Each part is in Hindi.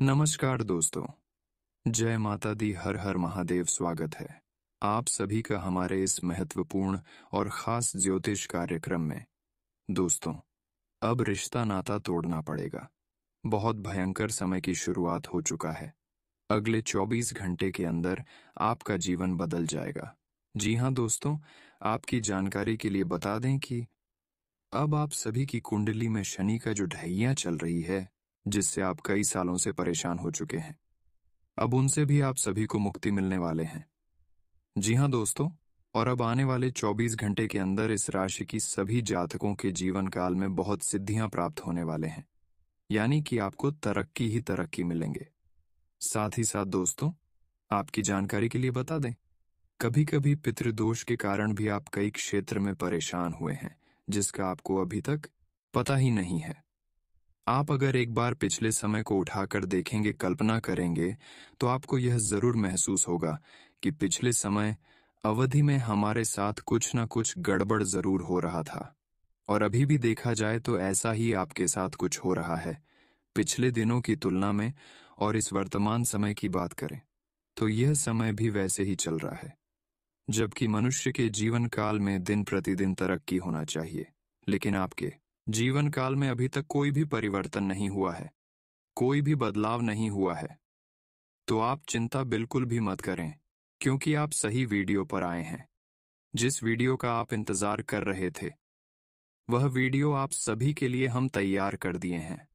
नमस्कार दोस्तों। जय माता दी, हर हर महादेव। स्वागत है आप सभी का हमारे इस महत्वपूर्ण और खास ज्योतिष कार्यक्रम में। दोस्तों, अब रिश्ता नाता तोड़ना पड़ेगा। बहुत भयंकर समय की शुरुआत हो चुका है। अगले 24 घंटे के अंदर आपका जीवन बदल जाएगा। जी हाँ दोस्तों, आपकी जानकारी के लिए बता दें कि अब आप सभी की कुंडली में शनि का जो ढैया चल रही है, जिससे आप कई सालों से परेशान हो चुके हैं, अब उनसे भी आप सभी को मुक्ति मिलने वाले हैं। जी हाँ दोस्तों, और अब आने वाले 24 घंटे के अंदर इस राशि की सभी जातकों के जीवन काल में बहुत सिद्धियां प्राप्त होने वाले हैं। यानी कि आपको तरक्की ही तरक्की मिलेंगे। साथ ही साथ दोस्तों, आपकी जानकारी के लिए बता दें, कभी कभी पितृदोष के कारण भी आप कई क्षेत्र में परेशान हुए हैं, जिसका आपको अभी तक पता ही नहीं है। आप अगर एक बार पिछले समय को उठाकर देखेंगे, कल्पना करेंगे, तो आपको यह जरूर महसूस होगा कि पिछले समय अवधि में हमारे साथ कुछ न कुछ गड़बड़ जरूर हो रहा था। और अभी भी देखा जाए तो ऐसा ही आपके साथ कुछ हो रहा है। पिछले दिनों की तुलना में और इस वर्तमान समय की बात करें तो यह समय भी वैसे ही चल रहा है। जबकि मनुष्य के जीवन काल में दिन प्रतिदिन तरक्की होना चाहिए, लेकिन आपके जीवन काल में अभी तक कोई भी परिवर्तन नहीं हुआ है, कोई भी बदलाव नहीं हुआ है। तो आप चिंता बिल्कुल भी मत करें, क्योंकि आप सही वीडियो पर आए हैं। जिस वीडियो का आप इंतजार कर रहे थे, वह वीडियो आप सभी के लिए हम तैयार कर दिए हैं।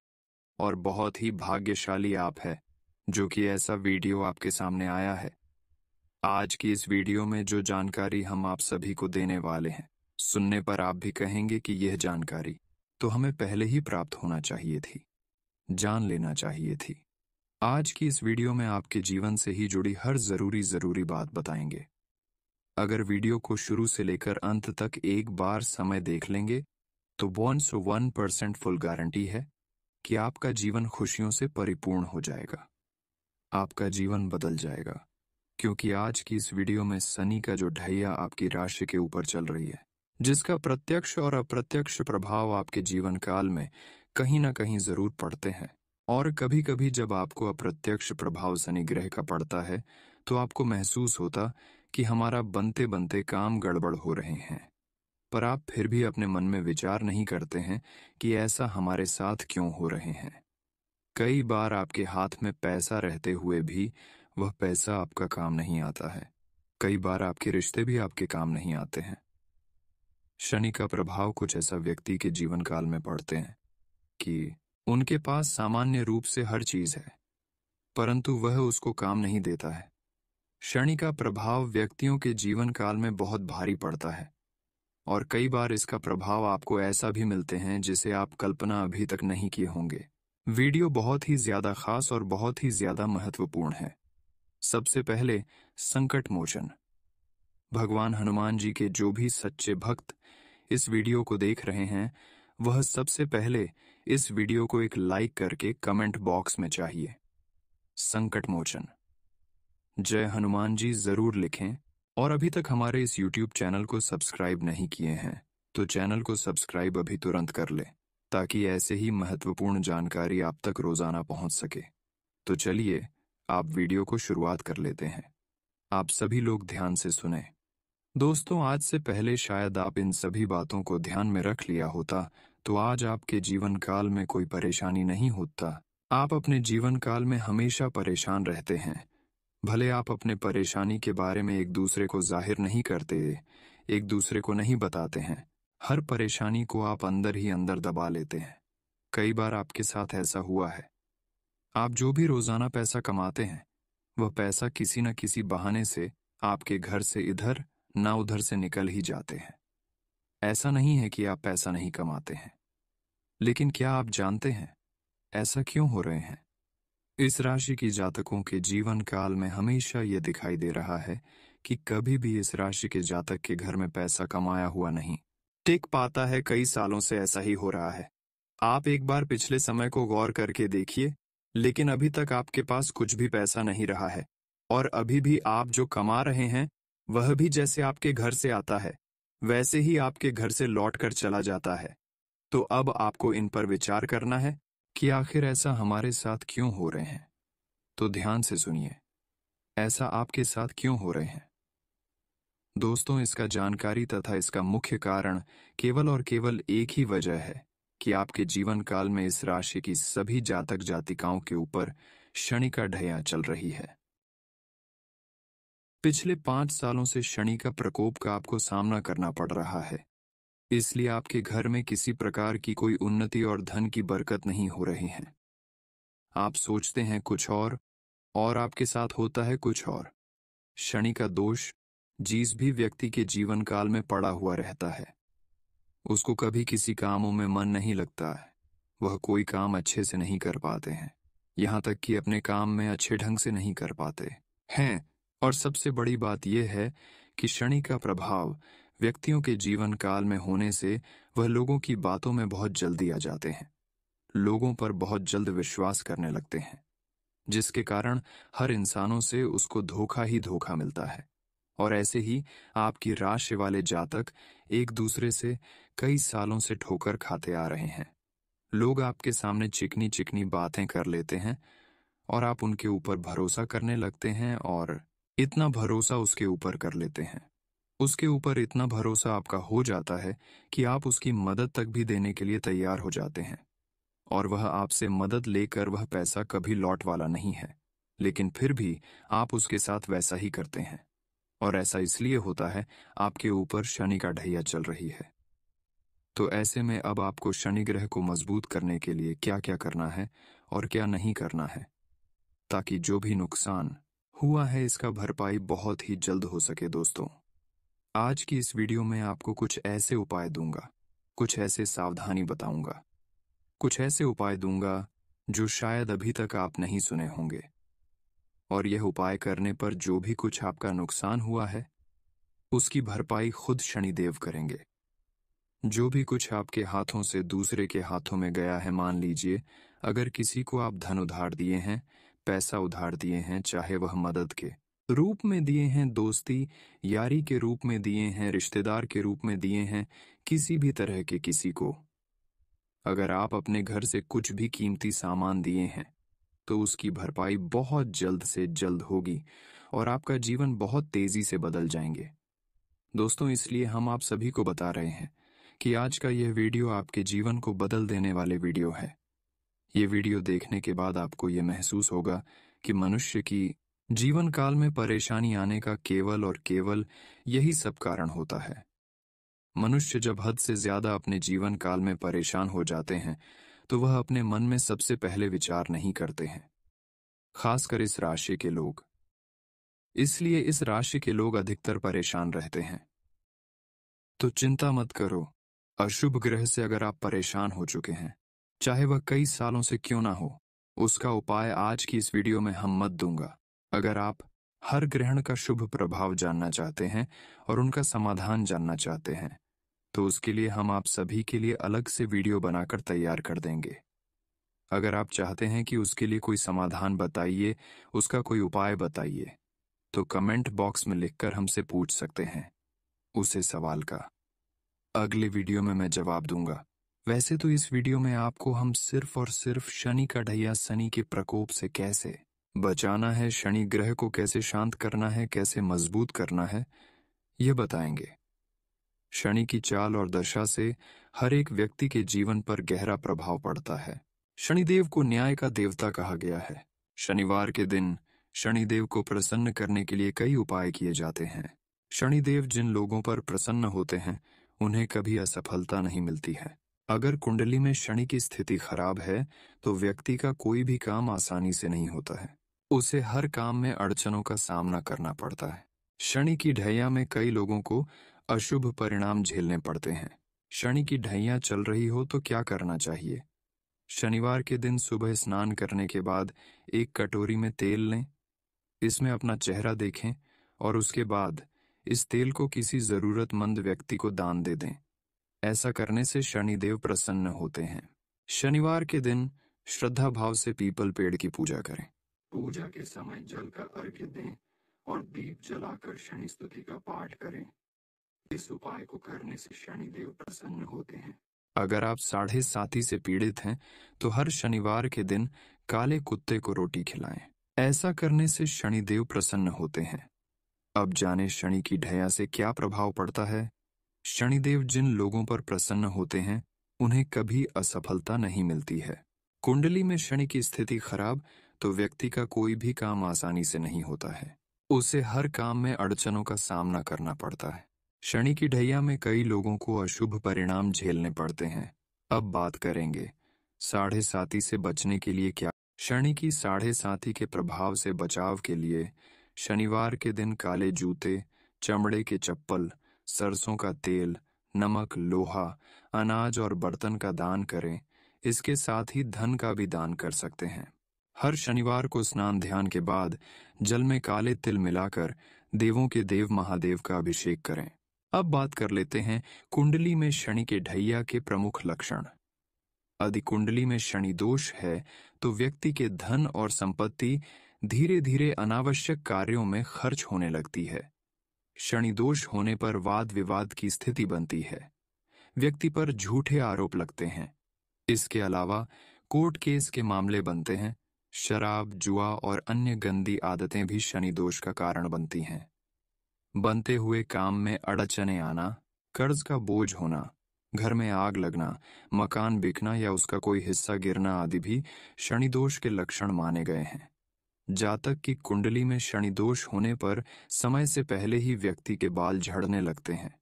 और बहुत ही भाग्यशाली आप है जो कि ऐसा वीडियो आपके सामने आया है। आज की इस वीडियो में जो जानकारी हम आप सभी को देने वाले हैं, सुनने पर आप भी कहेंगे कि यह जानकारी तो हमें पहले ही प्राप्त होना चाहिए थी, जान लेना चाहिए थी। आज की इस वीडियो में आपके जीवन से ही जुड़ी हर जरूरी बात बताएंगे। अगर वीडियो को शुरू से लेकर अंत तक एक बार समय देख लेंगे तो 101% फुल गारंटी है कि आपका जीवन खुशियों से परिपूर्ण हो जाएगा, आपका जीवन बदल जाएगा। क्योंकि आज की इस वीडियो में शनि का जो ढैया आपकी राशि के ऊपर चल रही है, जिसका प्रत्यक्ष और अप्रत्यक्ष प्रभाव आपके जीवन काल में कहीं ना कहीं जरूर पड़ते हैं। और कभी कभी जब आपको अप्रत्यक्ष प्रभाव शनि ग्रह का पड़ता है तो आपको महसूस होता कि हमारा बनते बनते काम गड़बड़ हो रहे हैं। पर आप फिर भी अपने मन में विचार नहीं करते हैं कि ऐसा हमारे साथ क्यों हो रहे हैं। कई बार आपके हाथ में पैसा रहते हुए भी वह पैसा आपका काम नहीं आता है। कई बार आपके रिश्ते भी आपके काम नहीं आते हैं। शनि का प्रभाव कुछ ऐसा व्यक्ति के जीवन काल में पड़ते हैं कि उनके पास सामान्य रूप से हर चीज है, परंतु वह उसको काम नहीं देता है। शनि का प्रभाव व्यक्तियों के जीवन काल में बहुत भारी पड़ता है, और कई बार इसका प्रभाव आपको ऐसा भी मिलते हैं जिसे आप कल्पना अभी तक नहीं किए होंगे। वीडियो बहुत ही ज्यादा खास और बहुत ही ज्यादा महत्वपूर्ण है। सबसे पहले संकट मोचन। भगवान हनुमान जी के जो भी सच्चे भक्त इस वीडियो को देख रहे हैं, वह सबसे पहले इस वीडियो को एक लाइक करके कमेंट बॉक्स में चाहिए संकट मोचन, जय हनुमान जी जरूर लिखें। और अभी तक हमारे इस YouTube चैनल को सब्सक्राइब नहीं किए हैं तो चैनल को सब्सक्राइब अभी तुरंत कर लें, ताकि ऐसे ही महत्वपूर्ण जानकारी आप तक रोजाना पहुंच सके। तो चलिए आप वीडियो को शुरुआत कर लेते हैं। आप सभी लोग ध्यान से सुने। दोस्तों, आज से पहले शायद आप इन सभी बातों को ध्यान में रख लिया होता तो आज आपके जीवन काल में कोई परेशानी नहीं होता। आप अपने जीवन काल में हमेशा परेशान रहते हैं। भले आप अपने परेशानी के बारे में एक दूसरे को जाहिर नहीं करते, एक दूसरे को नहीं बताते हैं। हर परेशानी को आप अंदर ही अंदर दबा लेते हैं। कई बार आपके साथ ऐसा हुआ है। आप जो भी रोजाना पैसा कमाते हैं, वह पैसा किसी न किसी बहाने से आपके घर से इधर ना उधर से निकल ही जाते हैं। ऐसा नहीं है कि आप पैसा नहीं कमाते हैं, लेकिन क्या आप जानते हैं ऐसा क्यों हो रहे हैं? इस राशि की जातकों के जीवन काल में हमेशा यह दिखाई दे रहा है कि कभी भी इस राशि के जातक के घर में पैसा कमाया हुआ नहीं टिक पाता है। कई सालों से ऐसा ही हो रहा है। आप एक बार पिछले समय को गौर करके देखिए, लेकिन अभी तक आपके पास कुछ भी पैसा नहीं रहा है। और अभी भी आप जो कमा रहे हैं वह भी जैसे आपके घर से आता है वैसे ही आपके घर से लौट कर चला जाता है। तो अब आपको इन पर विचार करना है कि आखिर ऐसा हमारे साथ क्यों हो रहे हैं। तो ध्यान से सुनिए, ऐसा आपके साथ क्यों हो रहे हैं। दोस्तों, इसका जानकारी तथा इसका मुख्य कारण केवल और केवल एक ही वजह है कि आपके जीवन काल में इस राशि की सभी जातक जातिकाओं के ऊपर शनि का ढैया चल रही है। पिछले 5 सालों से शनि का प्रकोप का आपको सामना करना पड़ रहा है। इसलिए आपके घर में किसी प्रकार की कोई उन्नति और धन की बरकत नहीं हो रही है। आप सोचते हैं कुछ और आपके साथ होता है कुछ और। शनि का दोष जिस भी व्यक्ति के जीवन काल में पड़ा हुआ रहता है, उसको कभी किसी कामों में मन नहीं लगता है। वह कोई काम अच्छे से नहीं कर पाते हैं, यहाँ तक कि अपने काम में अच्छे ढंग से नहीं कर पाते हैं। और सबसे बड़ी बात यह है कि शनि का प्रभाव व्यक्तियों के जीवन काल में होने से वह लोगों की बातों में बहुत जल्दी आ जाते हैं, लोगों पर बहुत जल्द विश्वास करने लगते हैं, जिसके कारण हर इंसानों से उसको धोखा ही धोखा मिलता है। और ऐसे ही आपकी राशि वाले जातक एक दूसरे से कई सालों से ठोकर खाते आ रहे हैं। लोग आपके सामने चिकनी चिकनी बातें कर लेते हैं और आप उनके ऊपर भरोसा करने लगते हैं, और इतना भरोसा उसके ऊपर कर लेते हैं, उसके ऊपर इतना भरोसा आपका हो जाता है कि आप उसकी मदद तक भी देने के लिए तैयार हो जाते हैं। और वह आपसे मदद लेकर वह पैसा कभी लौट वाला नहीं है, लेकिन फिर भी आप उसके साथ वैसा ही करते हैं। और ऐसा इसलिए होता है, आपके ऊपर शनि का ढैया चल रही है। तो ऐसे में अब आपको शनि ग्रह को मजबूत करने के लिए क्या क्या करना है और क्या नहीं करना है, ताकि जो भी नुकसान हुआ है इसका भरपाई बहुत ही जल्द हो सके। दोस्तों, आज की इस वीडियो में आपको कुछ ऐसे उपाय दूंगा, कुछ ऐसे सावधानी बताऊंगा, कुछ ऐसे उपाय दूंगा जो शायद अभी तक आप नहीं सुने होंगे। और यह उपाय करने पर जो भी कुछ आपका नुकसान हुआ है उसकी भरपाई खुद शनिदेव करेंगे। जो भी कुछ आपके हाथों से दूसरे के हाथों में गया है, मान लीजिए अगर किसी को आप धन उधार दिए हैं, पैसा उधार दिए हैं, चाहे वह मदद के रूप में दिए हैं, दोस्ती यारी के रूप में दिए हैं, रिश्तेदार के रूप में दिए हैं, किसी भी तरह के किसी को, अगर आप अपने घर से कुछ भी कीमती सामान दिए हैं तो उसकी भरपाई बहुत जल्द से जल्द होगी और आपका जीवन बहुत तेजी से बदल जाएंगे। दोस्तों, इसलिए हम आप सभी को बता रहे हैं कि आज का यह वीडियो आपके जीवन को बदल देने वाले वीडियो है। ये वीडियो देखने के बाद आपको यह महसूस होगा कि मनुष्य की जीवन काल में परेशानी आने का केवल और केवल यही सब कारण होता है। मनुष्य जब हद से ज्यादा अपने जीवन काल में परेशान हो जाते हैं तो वह अपने मन में सबसे पहले विचार नहीं करते हैं, खासकर इस राशि के लोग। इसलिए इस राशि के लोग अधिकतर परेशान रहते हैं। तो चिंता मत करो, अशुभ ग्रह से अगर आप परेशान हो चुके हैं, चाहे वह कई सालों से क्यों ना हो, उसका उपाय आज की इस वीडियो में हम मत दूंगा। अगर आप हर ग्रहण का शुभ प्रभाव जानना चाहते हैं और उनका समाधान जानना चाहते हैं तो उसके लिए हम आप सभी के लिए अलग से वीडियो बनाकर तैयार कर देंगे। अगर आप चाहते हैं कि उसके लिए कोई समाधान बताइए, उसका कोई उपाय बताइए, तो कमेंट बॉक्स में लिखकर हमसे पूछ सकते हैं। उसे सवाल का अगले वीडियो में मैं जवाब दूंगा। वैसे तो इस वीडियो में आपको हम सिर्फ और सिर्फ शनि का ढैया, शनि के प्रकोप से कैसे बचाना है, शनि ग्रह को कैसे शांत करना है, कैसे मजबूत करना है, यह बताएंगे। शनि की चाल और दशा से हर एक व्यक्ति के जीवन पर गहरा प्रभाव पड़ता है। शनिदेव को न्याय का देवता कहा गया है। शनिवार के दिन शनिदेव को प्रसन्न करने के लिए कई उपाय किए जाते हैं। शनिदेव जिन लोगों पर प्रसन्न होते हैं उन्हें कभी असफलता नहीं मिलती है। अगर कुंडली में शनि की स्थिति खराब है तो व्यक्ति का कोई भी काम आसानी से नहीं होता है, उसे हर काम में अड़चनों का सामना करना पड़ता है। शनि की ढैया में कई लोगों को अशुभ परिणाम झेलने पड़ते हैं। शनि की ढैया चल रही हो तो क्या करना चाहिए? शनिवार के दिन सुबह स्नान करने के बाद एक कटोरी में तेल लें, इसमें अपना चेहरा देखें और उसके बाद इस तेल को किसी जरूरतमंद व्यक्ति को दान दे दें। ऐसा करने से शनिदेव प्रसन्न होते हैं। शनिवार के दिन श्रद्धा भाव से पीपल पेड़ की पूजा करें। पूजा के समय जल का अर्घ्य दें और दीप जलाकर शनि स्तुति का पाठ करें। इस उपाय को करने से शनिदेव प्रसन्न होते हैं। अगर आप साढ़े साथी से पीड़ित हैं तो हर शनिवार के दिन काले कुत्ते को रोटी खिलाएं। ऐसा करने से शनिदेव प्रसन्न होते हैं। अब जाने शनि की ढैया से क्या प्रभाव पड़ता है। शनिदेव जिन लोगों पर प्रसन्न होते हैं उन्हें कभी असफलता नहीं मिलती है। कुंडली में शनि की स्थिति खराब तो व्यक्ति का कोई भी काम आसानी से नहीं होता है। उसे हर काम में अड़चनों का सामना करना पड़ता है। शनि की ढैया में कई लोगों को अशुभ परिणाम झेलने पड़ते हैं। अब बात करेंगे साढ़े साती से बचने के लिए क्या। शनि की साढ़े साती के प्रभाव से बचाव के लिए शनिवार के दिन काले जूते, चमड़े के चप्पल, सरसों का तेल, नमक, लोहा, अनाज और बर्तन का दान करें। इसके साथ ही धन का भी दान कर सकते हैं। हर शनिवार को स्नान ध्यान के बाद जल में काले तिल मिलाकर देवों के देव महादेव का अभिषेक करें। अब बात कर लेते हैं कुंडली में शनि के ढैया के प्रमुख लक्षण। यदि कुंडली में शनि दोष है तो व्यक्ति के धन और संपत्ति धीरे धीरे अनावश्यक कार्यों में खर्च होने लगती है। शनि दोष होने पर वाद विवाद की स्थिति बनती है। व्यक्ति पर झूठे आरोप लगते हैं। इसके अलावा कोर्ट केस के मामले बनते हैं। शराब, जुआ और अन्य गंदी आदतें भी शनि दोष का कारण बनती हैं। बनते हुए काम में अड़चने आना, कर्ज का बोझ होना, घर में आग लगना, मकान बिकना या उसका कोई हिस्सा गिरना आदि भी शनि दोष के लक्षण माने गए हैं। जातक की कुंडली में शनि दोष होने पर समय से पहले ही व्यक्ति के बाल झड़ने लगते हैं,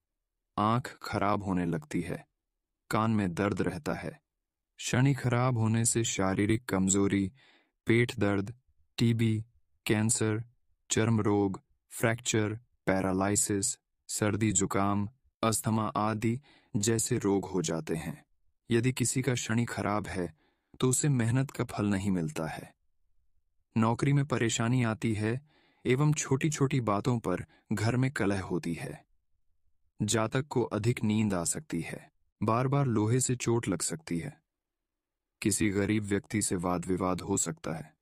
आंख खराब होने लगती है, कान में दर्द रहता है। शनि खराब होने से शारीरिक कमजोरी, पेट दर्द, टीबी, कैंसर, चर्म रोग, फ्रैक्चर, पैरालाइसिस, सर्दी जुकाम, अस्थमा आदि जैसे रोग हो जाते हैं। यदि किसी का शनि खराब है तो उसे मेहनत का फल नहीं मिलता है। नौकरी में परेशानी आती है एवं छोटी छोटी बातों पर घर में कलह होती है। जातक को अधिक नींद आ सकती है, बार बार लोहे से चोट लग सकती है। किसी गरीब व्यक्ति से वाद विवाद हो सकता है।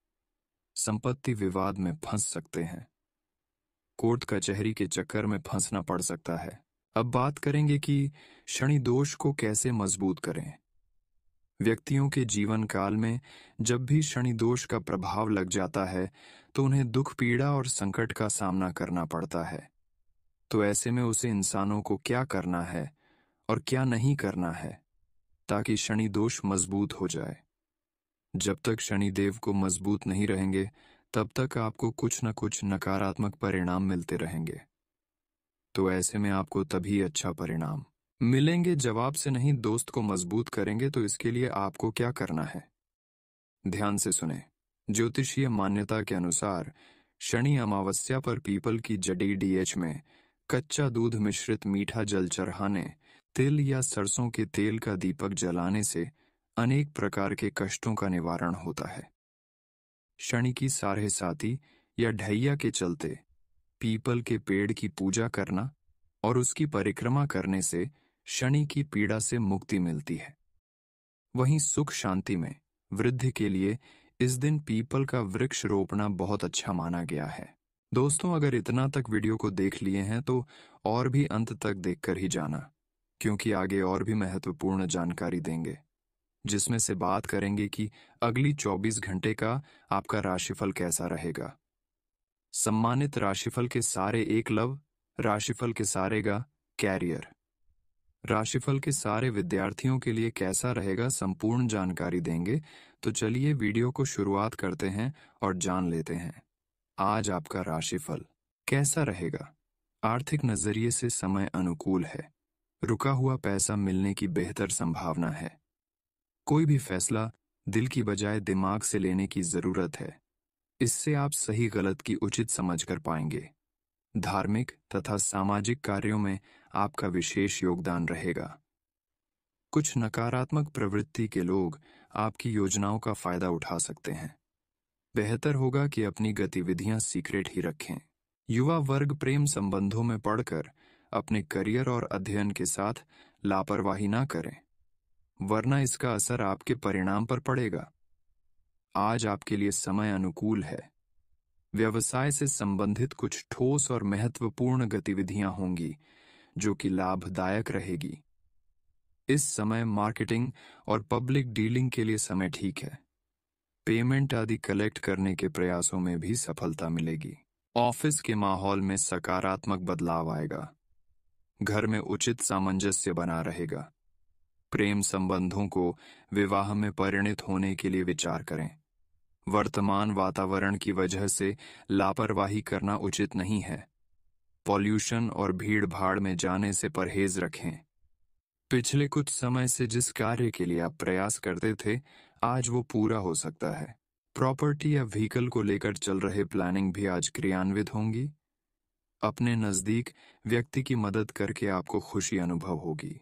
संपत्ति विवाद में फंस सकते हैं। कोर्ट कचहरी के चक्कर में फंसना पड़ सकता है। अब बात करेंगे कि शनि दोष को कैसे मजबूत करें। व्यक्तियों के जीवन काल में जब भी शनि दोष का प्रभाव लग जाता है तो उन्हें दुख, पीड़ा और संकट का सामना करना पड़ता है। तो ऐसे में उसे इंसानों को क्या करना है और क्या नहीं करना है ताकि शनि दोष मजबूत हो जाए। जब तक शनि देव को मजबूत नहीं रहेंगे तब तक आपको कुछ न कुछ नकारात्मक परिणाम मिलते रहेंगे। तो ऐसे में आपको तभी अच्छा परिणाम मिलेंगे जब आपसे नहीं दोस्त को मजबूत करेंगे। तो इसके लिए आपको क्या करना है, ध्यान से सुने। ज्योतिषीय मान्यता के अनुसार शनि अमावस्या पर पीपल की जड़ी डीएच में कच्चा दूध मिश्रित मीठा जल चढ़ाने, तिल या सरसों के तेल का दीपक जलाने से अनेक प्रकार के कष्टों का निवारण होता है। शनि की साढ़े साती या ढैया के चलते पीपल के पेड़ की पूजा करना और उसकी परिक्रमा करने से शनि की पीड़ा से मुक्ति मिलती है। वहीं सुख शांति में वृद्धि के लिए इस दिन पीपल का वृक्ष रोपना बहुत अच्छा माना गया है। दोस्तों, अगर इतना तक वीडियो को देख लिए हैं तो और भी अंत तक देखकर ही जाना, क्योंकि आगे और भी महत्वपूर्ण जानकारी देंगे, जिसमें से बात करेंगे कि अगली 24 घंटे का आपका राशिफल कैसा रहेगा। सम्मानित राशिफल के सारे एकलव, राशिफल के सारेगा कैरियर, राशिफल के सारे विद्यार्थियों के लिए कैसा रहेगा, संपूर्ण जानकारी देंगे। तो चलिए वीडियो को शुरुआत करते हैं और जान लेते हैं आज आपका राशिफल कैसा रहेगा। आर्थिक नजरिए से समय अनुकूल है। रुका हुआ पैसा मिलने की बेहतर संभावना है। कोई भी फैसला दिल की बजाय दिमाग से लेने की जरूरत है। इससे आप सही गलत की उचित समझ कर पाएंगे। धार्मिक तथा सामाजिक कार्यों में आपका विशेष योगदान रहेगा। कुछ नकारात्मक प्रवृत्ति के लोग आपकी योजनाओं का फायदा उठा सकते हैं। बेहतर होगा कि अपनी गतिविधियां सीक्रेट ही रखें। युवा वर्ग प्रेम संबंधों में पड़कर अपने करियर और अध्ययन के साथ लापरवाही ना करें, वरना इसका असर आपके परिणाम पर पड़ेगा। आज आपके लिए समय अनुकूल है। व्यवसाय से संबंधित कुछ ठोस और महत्वपूर्ण गतिविधियां होंगी जो कि लाभदायक रहेगी। इस समय मार्केटिंग और पब्लिक डीलिंग के लिए समय ठीक है। पेमेंट आदि कलेक्ट करने के प्रयासों में भी सफलता मिलेगी। ऑफिस के माहौल में सकारात्मक बदलाव आएगा। घर में उचित सामंजस्य बना रहेगा। प्रेम संबंधों को विवाह में परिणत होने के लिए विचार करें। वर्तमान वातावरण की वजह से लापरवाही करना उचित नहीं है। पॉल्यूशन और भीड़ भाड़ में जाने से परहेज रखें। पिछले कुछ समय से जिस कार्य के लिए आप प्रयास करते थे, आज वो पूरा हो सकता है। प्रॉपर्टी या व्हीकल को लेकर चल रहे प्लानिंग भी आज क्रियान्वित होंगी। अपने नजदीक व्यक्ति की मदद करके आपको खुशी अनुभव होगी।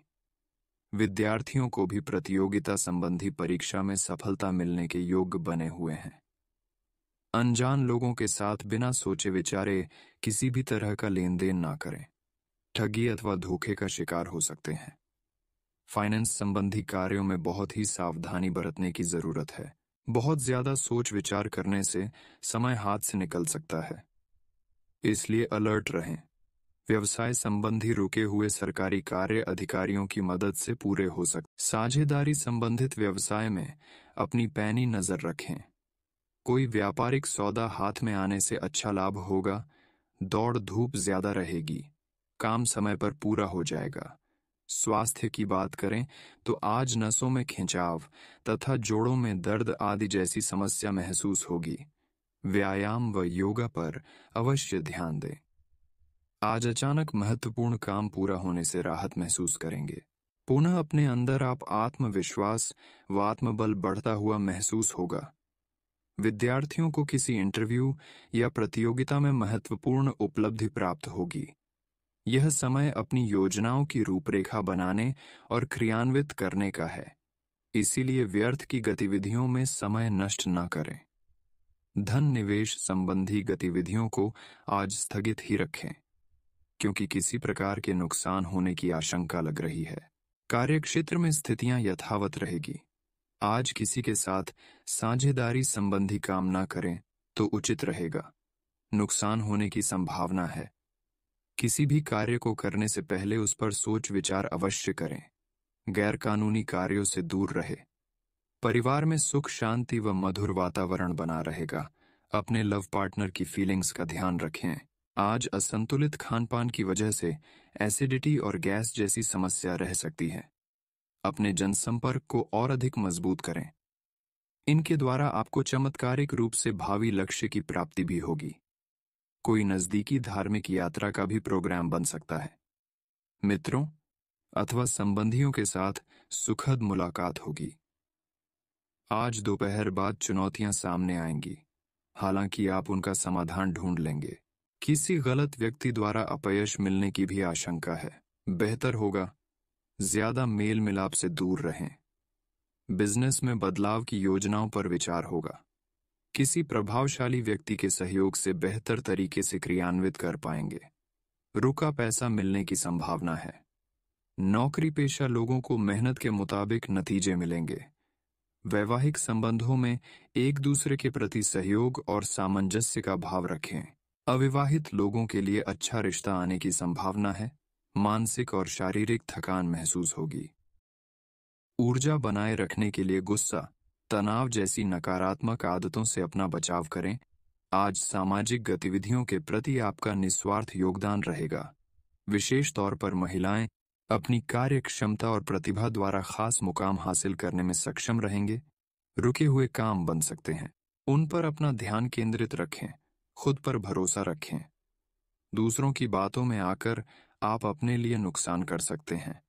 विद्यार्थियों को भी प्रतियोगिता संबंधी परीक्षा में सफलता मिलने के योग्य बने हुए हैं। अनजान लोगों के साथ बिना सोचे विचारे किसी भी तरह का लेन देन ना करें। ठगी अथवा धोखे का शिकार हो सकते हैं। फाइनेंस संबंधी कार्यों में बहुत ही सावधानी बरतने की जरूरत है। बहुत ज्यादा सोच विचार करने से समय हाथ से निकल सकता है, इसलिए अलर्ट रहें। व्यवसाय संबंधी रुके हुए सरकारी कार्य अधिकारियों की मदद से पूरे हो सकते। साझेदारी संबंधित व्यवसाय में अपनी पैनी नजर रखें। कोई व्यापारिक सौदा हाथ में आने से अच्छा लाभ होगा। दौड़ धूप ज्यादा रहेगी। काम समय पर पूरा हो जाएगा। स्वास्थ्य की बात करें तो आज नसों में खिंचाव तथा जोड़ों में दर्द आदि जैसी समस्या महसूस होगी। व्यायाम व योगा पर अवश्य ध्यान दें। आज अचानक महत्वपूर्ण काम पूरा होने से राहत महसूस करेंगे। पुनः अपने अंदर आप आत्मविश्वास व आत्मबल बढ़ता हुआ महसूस होगा। विद्यार्थियों को किसी इंटरव्यू या प्रतियोगिता में महत्वपूर्ण उपलब्धि प्राप्त होगी। यह समय अपनी योजनाओं की रूपरेखा बनाने और क्रियान्वित करने का है, इसीलिए व्यर्थ की गतिविधियों में समय नष्ट न करें। धन निवेश संबंधी गतिविधियों को आज स्थगित ही रखें, क्योंकि किसी प्रकार के नुकसान होने की आशंका लग रही है। कार्यक्षेत्र में स्थितियां यथावत रहेगी। आज किसी के साथ साझेदारी संबंधी काम न करें तो उचित रहेगा। नुकसान होने की संभावना है। किसी भी कार्य को करने से पहले उस पर सोच विचार अवश्य करें। गैरकानूनी कार्यों से दूर रहे। परिवार में सुख शांति व मधुर वातावरण बना रहेगा। अपने लव पार्टनर की फीलिंग्स का ध्यान रखें। आज असंतुलित खानपान की वजह से एसिडिटी और गैस जैसी समस्या रह सकती है। अपने जनसंपर्क को और अधिक मजबूत करें। इनके द्वारा आपको चमत्कारिक रूप से भावी लक्ष्य की प्राप्ति भी होगी। कोई नजदीकी धार्मिक यात्रा का भी प्रोग्राम बन सकता है। मित्रों अथवा संबंधियों के साथ सुखद मुलाकात होगी। आज दोपहर बाद चुनौतियां सामने आएंगी, हालांकि आप उनका समाधान ढूंढ लेंगे। किसी गलत व्यक्ति द्वारा अपयश मिलने की भी आशंका है। बेहतर होगा ज्यादा मेल मिलाप से दूर रहें। बिजनेस में बदलाव की योजनाओं पर विचार होगा। किसी प्रभावशाली व्यक्ति के सहयोग से बेहतर तरीके से क्रियान्वित कर पाएंगे। रुका पैसा मिलने की संभावना है। नौकरी पेशा लोगों को मेहनत के मुताबिक नतीजे मिलेंगे। वैवाहिक संबंधों में एक दूसरे के प्रति सहयोग और सामंजस्य का भाव रखें। अविवाहित लोगों के लिए अच्छा रिश्ता आने की संभावना है। मानसिक और शारीरिक थकान महसूस होगी। ऊर्जा बनाए रखने के लिए गुस्सा, तनाव जैसी नकारात्मक आदतों से अपना बचाव करें। आज सामाजिक गतिविधियों के प्रति आपका निस्वार्थ योगदान रहेगा। विशेष तौर पर महिलाएं अपनी कार्य क्षमता और प्रतिभा द्वारा खास मुकाम हासिल करने में सक्षम रहेंगे। रुके हुए काम बन सकते हैं, उन पर अपना ध्यान केंद्रित रखें। खुद पर भरोसा रखें। दूसरों की बातों में आकर आप अपने लिए नुकसान कर सकते हैं।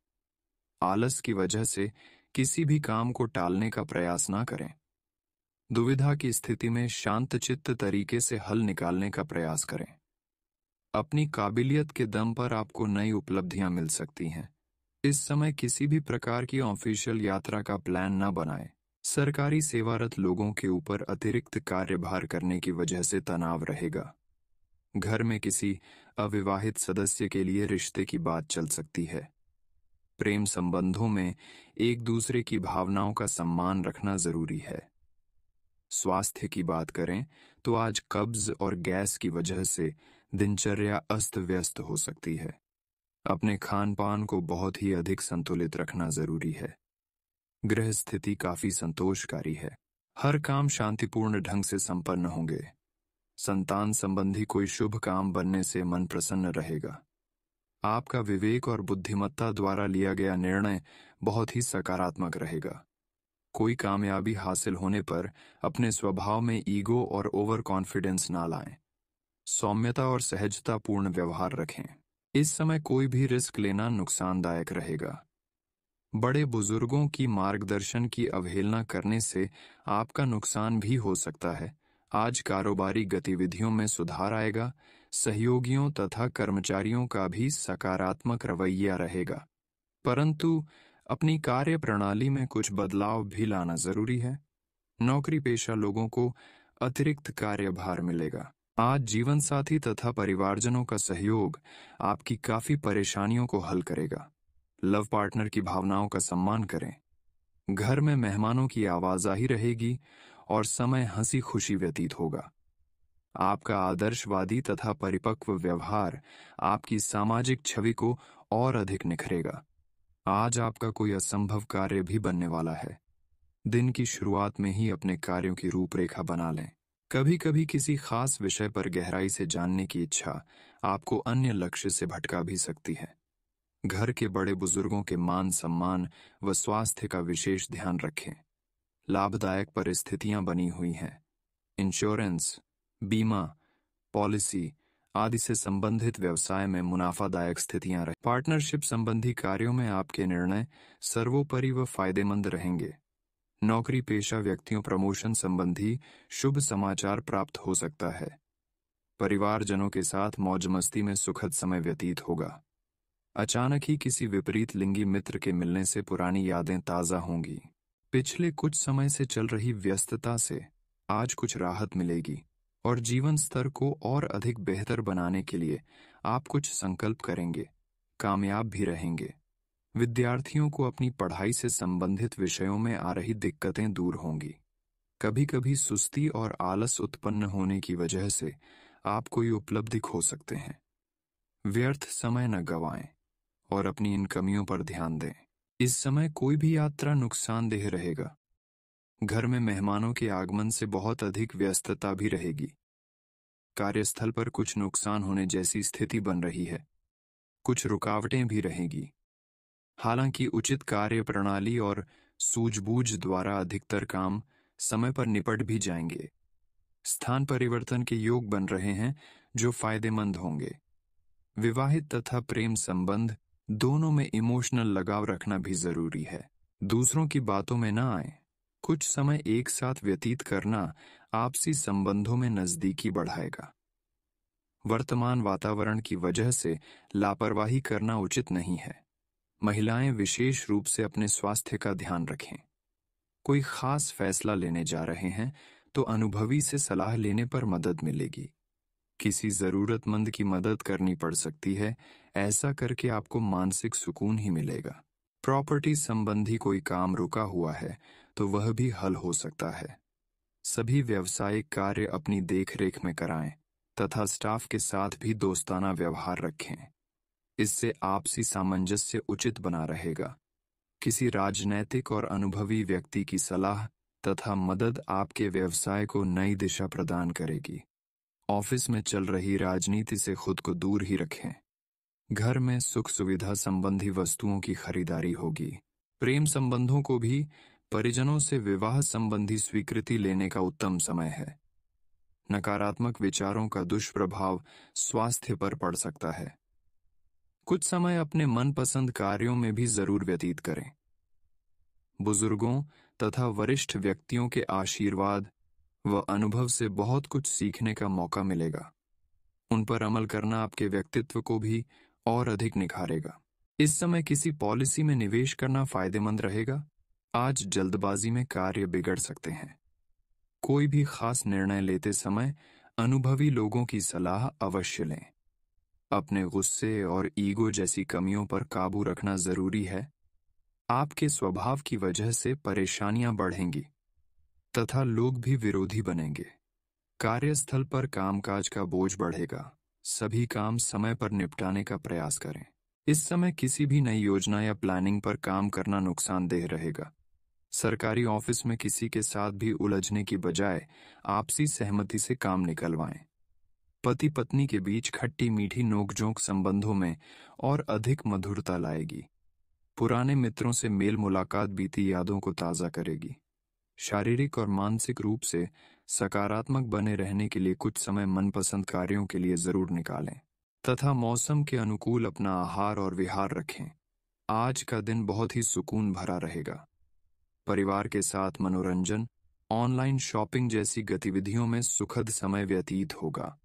आलस की वजह से किसी भी काम को टालने का प्रयास ना करें। दुविधा की स्थिति में शांतचित्त तरीके से हल निकालने का प्रयास करें। अपनी काबिलियत के दम पर आपको नई उपलब्धियां मिल सकती हैं। इस समय किसी भी प्रकार की ऑफिशियल यात्रा का प्लान न बनाएं। सरकारी सेवारत लोगों के ऊपर अतिरिक्त कार्यभार करने की वजह से तनाव रहेगा। घर में किसी अविवाहित सदस्य के लिए रिश्ते की बात चल सकती है। प्रेम संबंधों में एक दूसरे की भावनाओं का सम्मान रखना जरूरी है। स्वास्थ्य की बात करें तो आज कब्ज और गैस की वजह से दिनचर्या अस्त व्यस्त हो सकती है। अपने खान पान को बहुत ही अधिक संतुलित रखना जरूरी है। गृह स्थिति काफी संतोषकारी है। हर काम शांतिपूर्ण ढंग से संपन्न होंगे। संतान संबंधी कोई शुभ काम बनने से मन प्रसन्न रहेगा। आपका विवेक और बुद्धिमत्ता द्वारा लिया गया निर्णय बहुत ही सकारात्मक रहेगा। कोई कामयाबी हासिल होने पर अपने स्वभाव में ईगो और ओवर कॉन्फिडेंस ना लाएं। सौम्यता और सहजता पूर्ण व्यवहार रखें। इस समय कोई भी रिस्क लेना नुकसानदायक रहेगा। बड़े बुजुर्गों की मार्गदर्शन की अवहेलना करने से आपका नुकसान भी हो सकता है। आज कारोबारी गतिविधियों में सुधार आएगा। सहयोगियों तथा कर्मचारियों का भी सकारात्मक रवैया रहेगा, परंतु अपनी कार्य प्रणाली में कुछ बदलाव भी लाना जरूरी है। नौकरी पेशा लोगों को अतिरिक्त कार्यभार मिलेगा। आज जीवन साथी तथा परिवारजनों का सहयोग आपकी काफी परेशानियों को हल करेगा। लव पार्टनर की भावनाओं का सम्मान करें। घर में मेहमानों की आवाजाही रहेगी और समय हंसी खुशी व्यतीत होगा। आपका आदर्शवादी तथा परिपक्व व्यवहार आपकी सामाजिक छवि को और अधिक निखरेगा। आज आपका कोई असंभव कार्य भी बनने वाला है। दिन की शुरुआत में ही अपने कार्यों की रूपरेखा बना लें। कभी कभी किसी खास विषय पर गहराई से जानने की इच्छा आपको अन्य लक्ष्य से भटका भी सकती है। घर के बड़े बुजुर्गों के मान सम्मान व स्वास्थ्य का विशेष ध्यान रखें। लाभदायक परिस्थितियां बनी हुई हैं। इंश्योरेंस, बीमा, पॉलिसी आदि से संबंधित व्यवसाय में मुनाफादायक स्थितियां रहे। पार्टनरशिप संबंधी कार्यों में आपके निर्णय सर्वोपरि व फायदेमंद रहेंगे। नौकरी पेशा व्यक्तियों प्रमोशन संबंधी शुभ समाचार प्राप्त हो सकता है। परिवारजनों के साथ मौज मस्ती में सुखद समय व्यतीत होगा। अचानक ही किसी विपरीत लिंगी मित्र के मिलने से पुरानी यादें ताजा होंगी। पिछले कुछ समय से चल रही व्यस्तता से आज कुछ राहत मिलेगी और जीवन स्तर को और अधिक बेहतर बनाने के लिए आप कुछ संकल्प करेंगे, कामयाब भी रहेंगे। विद्यार्थियों को अपनी पढ़ाई से संबंधित विषयों में आ रही दिक्कतें दूर होंगी। कभी कभी सुस्ती और आलस उत्पन्न होने की वजह से आप कोई उपलब्धि खो सकते हैं। व्यर्थ समय न गंवाएं और अपनी इन कमियों पर ध्यान दें। इस समय कोई भी यात्रा नुकसानदेह रहेगा। घर में मेहमानों के आगमन से बहुत अधिक व्यस्तता भी रहेगी। कार्यस्थल पर कुछ नुकसान होने जैसी स्थिति बन रही है। कुछ रुकावटें भी रहेंगी। हालांकि उचित कार्य प्रणाली और सूझबूझ द्वारा अधिकतर काम समय पर निपट भी जाएंगे। स्थान परिवर्तन के योग बन रहे हैं जो फायदेमंद होंगे। विवाहित तथा प्रेम संबंध दोनों में इमोशनल लगाव रखना भी जरूरी है। दूसरों की बातों में ना आए। कुछ समय एक साथ व्यतीत करना आपसी संबंधों में नजदीकी बढ़ाएगा। वर्तमान वातावरण की वजह से लापरवाही करना उचित नहीं है। महिलाएं विशेष रूप से अपने स्वास्थ्य का ध्यान रखें। कोई खास फैसला लेने जा रहे हैं तो अनुभवी से सलाह लेने पर मदद मिलेगी। किसी जरूरतमंद की मदद करनी पड़ सकती है। ऐसा करके आपको मानसिक सुकून ही मिलेगा। प्रॉपर्टी संबंधी कोई काम रुका हुआ है तो वह भी हल हो सकता है। सभी व्यावसायिक कार्य अपनी देखरेख में कराएं तथा स्टाफ के साथ भी दोस्ताना व्यवहार रखें। इससे आपसी सामंजस्य उचित बना रहेगा। किसी राजनैतिक और अनुभवी व्यक्ति की सलाह तथा मदद आपके व्यवसाय को नई दिशा प्रदान करेगी। ऑफिस में चल रही राजनीति से खुद को दूर ही रखें। घर में सुख सुविधा संबंधी वस्तुओं की खरीदारी होगी। प्रेम संबंधों को भी परिजनों से विवाह संबंधी स्वीकृति लेने का उत्तम समय है। नकारात्मक विचारों का दुष्प्रभाव स्वास्थ्य पर पड़ सकता है। कुछ समय अपने मनपसंद कार्यों में भी जरूर व्यतीत करें। बुजुर्गों तथा वरिष्ठ व्यक्तियों के आशीर्वाद व अनुभव से बहुत कुछ सीखने का मौका मिलेगा। उन पर अमल करना आपके व्यक्तित्व को भी और अधिक निखारेगा। इस समय किसी पॉलिसी में निवेश करना फायदेमंद रहेगा। आज जल्दबाजी में कार्य बिगड़ सकते हैं। कोई भी खास निर्णय लेते समय अनुभवी लोगों की सलाह अवश्य लें। अपने गुस्से और ईगो जैसी कमियों पर काबू रखना जरूरी है। आपके स्वभाव की वजह से परेशानियां बढ़ेंगी तथा लोग भी विरोधी बनेंगे। कार्यस्थल पर कामकाज का बोझ बढ़ेगा। सभी काम समय पर निपटाने का प्रयास करें। इस समय किसी भी नई योजना या प्लानिंग पर काम करना नुकसानदेह रहेगा। सरकारी ऑफिस में किसी के साथ भी उलझने की बजाय आपसी सहमति से काम निकलवाएं। पति पत्नी के बीच खट्टी मीठी नोकझोंक संबंधों में और अधिक मधुरता लाएगी। पुराने मित्रों से मेल मुलाकात बीती यादों को ताज़ा करेगी। शारीरिक और मानसिक रूप से सकारात्मक बने रहने के लिए कुछ समय मनपसंद कार्यों के लिए जरूर निकालें तथा मौसम के अनुकूल अपना आहार और विहार रखें। आज का दिन बहुत ही सुकून भरा रहेगा। परिवार के साथ मनोरंजन, ऑनलाइन शॉपिंग जैसी गतिविधियों में सुखद समय व्यतीत होगा।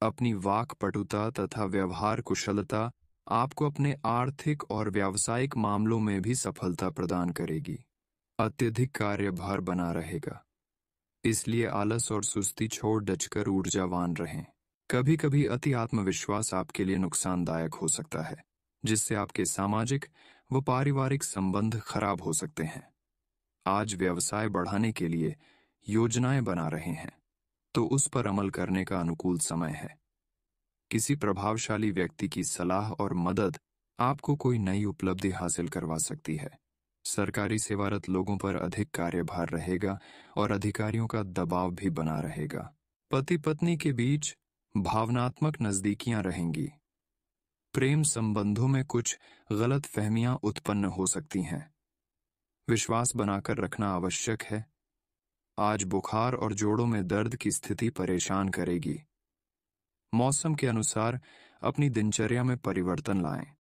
अपनी वाक्पटुता तथा व्यवहार कुशलता आपको अपने आर्थिक और व्यावसायिक मामलों में भी सफलता प्रदान करेगी। अत्यधिक कार्यभार बना रहेगा, इसलिए आलस और सुस्ती छोड़ डचकर ऊर्जावान रहें। कभी कभी अति आत्मविश्वास आपके लिए नुकसानदायक हो सकता है, जिससे आपके सामाजिक व पारिवारिक संबंध खराब हो सकते हैं। आज व्यवसाय बढ़ाने के लिए योजनाएं बना रहे हैं, तो उस पर अमल करने का अनुकूल समय है। किसी प्रभावशाली व्यक्ति की सलाह और मदद आपको कोई नई उपलब्धि हासिल करवा सकती है। सरकारी सेवारत लोगों पर अधिक कार्यभार रहेगा और अधिकारियों का दबाव भी बना रहेगा। पति पत्नी के बीच भावनात्मक नजदीकियां रहेंगी। प्रेम संबंधों में कुछ गलत फहमियां उत्पन्न हो सकती हैं। विश्वास बनाकर रखना आवश्यक है। आज बुखार और जोड़ों में दर्द की स्थिति परेशान करेगी। मौसम के अनुसार अपनी दिनचर्या में परिवर्तन लाएं।